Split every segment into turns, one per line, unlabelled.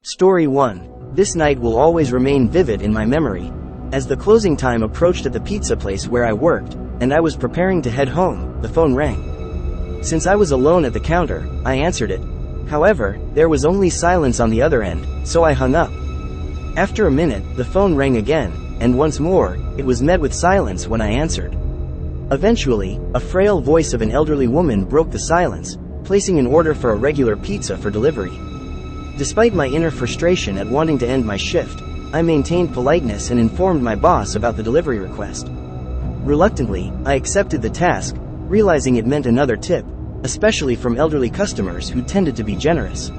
Story 1. This night will always remain vivid in my memory. As the closing time approached at the pizza place where I worked, and I was preparing to head home, the phone rang. Since I was alone at the counter, I answered it. However, there was only silence on the other end, so I hung up. After a minute, the phone rang again, and once more, it was met with silence when I answered. Eventually, a frail voice of an elderly woman broke the silence, placing an order for a regular pizza for delivery. Despite my inner frustration at wanting to end my shift, I maintained politeness and informed my boss about the delivery request. Reluctantly, I accepted the task, realizing it meant another tip, especially from elderly customers who tended to be generous.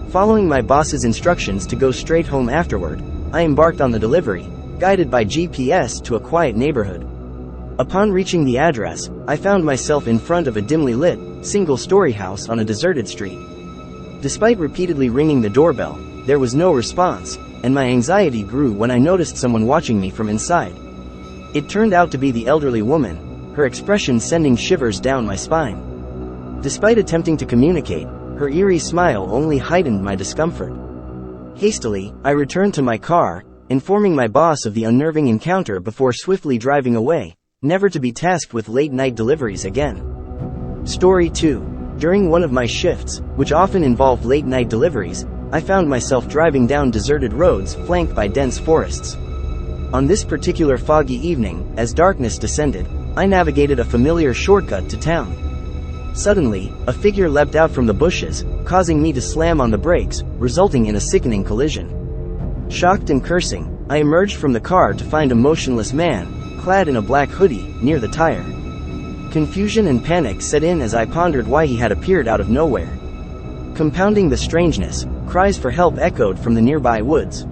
Following my boss's instructions to go straight home afterward, I embarked on the delivery, guided by GPS to a quiet neighborhood. Upon reaching the address, I found myself in front of a dimly lit, single-story house on a deserted street. Despite repeatedly ringing the doorbell, there was no response, and my anxiety grew when I noticed someone watching me from inside. It turned out to be the elderly woman, her expression sending shivers down my spine. Despite attempting to communicate, her eerie smile only heightened my discomfort. Hastily, I returned to my car, informing my boss of the unnerving encounter before swiftly driving away, never to be tasked with late-night deliveries again. Story 2. During one of my shifts, which often involved late-night deliveries, I found myself driving down deserted roads flanked by dense forests. On this particular foggy evening, as darkness descended, I navigated a familiar shortcut to town. Suddenly, a figure leapt out from the bushes, causing me to slam on the brakes, resulting in a sickening collision. Shocked and cursing, I emerged from the car to find a motionless man, clad in a black hoodie, near the tire. Confusion and panic set in as I pondered why he had appeared out of nowhere. Compounding the strangeness, cries for help echoed from the nearby woods.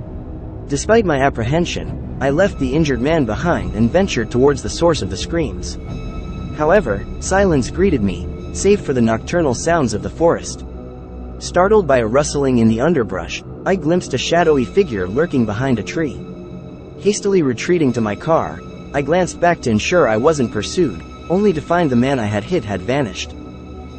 Despite my apprehension, I left the injured man behind and ventured towards the source of the screams. However, silence greeted me, save for the nocturnal sounds of the forest. Startled by a rustling in the underbrush, I glimpsed a shadowy figure lurking behind a tree. Hastily retreating to my car, I glanced back to ensure I wasn't pursued, only to find the man I had hit had vanished.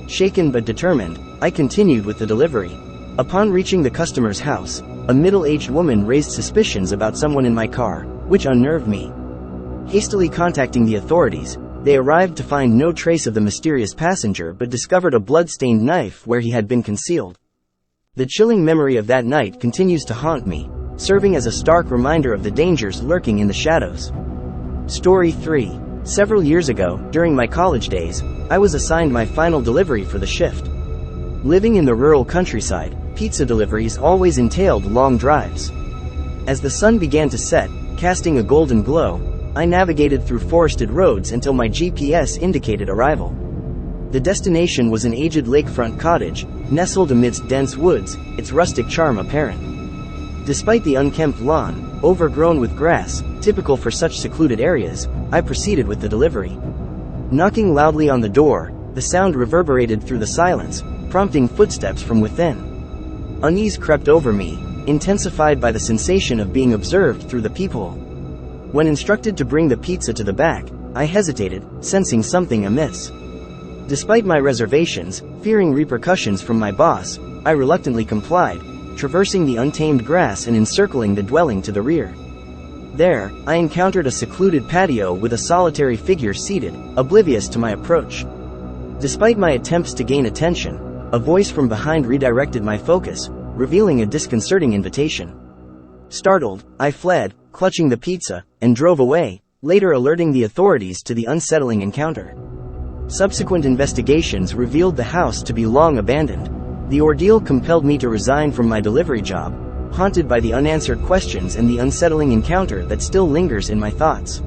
Shaken but determined, I continued with the delivery. Upon reaching the customer's house, a middle-aged woman raised suspicions about someone in my car, which unnerved me. Hastily contacting the authorities, they arrived to find no trace of the mysterious passenger but discovered a blood-stained knife where he had been concealed. The chilling memory of that night continues to haunt me, serving as a stark reminder of the dangers lurking in the shadows. Story 3. Several years ago, during my college days, I was assigned my final delivery for the shift. Living in the rural countryside, pizza deliveries always entailed long drives. As the sun began to set, casting a golden glow, I navigated through forested roads until my GPS indicated arrival. The destination was an aged lakefront cottage, nestled amidst dense woods, its rustic charm apparent. Despite the unkempt lawn, overgrown with grass, typical for such secluded areas, I proceeded with the delivery. Knocking loudly on the door, the sound reverberated through the silence, prompting footsteps from within. Unease crept over me, intensified by the sensation of being observed through the peephole. When instructed to bring the pizza to the back, I hesitated, sensing something amiss. Despite my reservations, fearing repercussions from my boss, I reluctantly complied, traversing the untamed grass and encircling the dwelling to the rear. There, I encountered a secluded patio with a solitary figure seated, oblivious to my approach. Despite my attempts to gain attention, a voice from behind redirected my focus, revealing a disconcerting invitation. Startled, I fled, clutching the pizza, and drove away, later alerting the authorities to the unsettling encounter. Subsequent investigations revealed the house to be long abandoned. The ordeal compelled me to resign from my delivery job, haunted by the unanswered questions and the unsettling encounter that still lingers in my thoughts.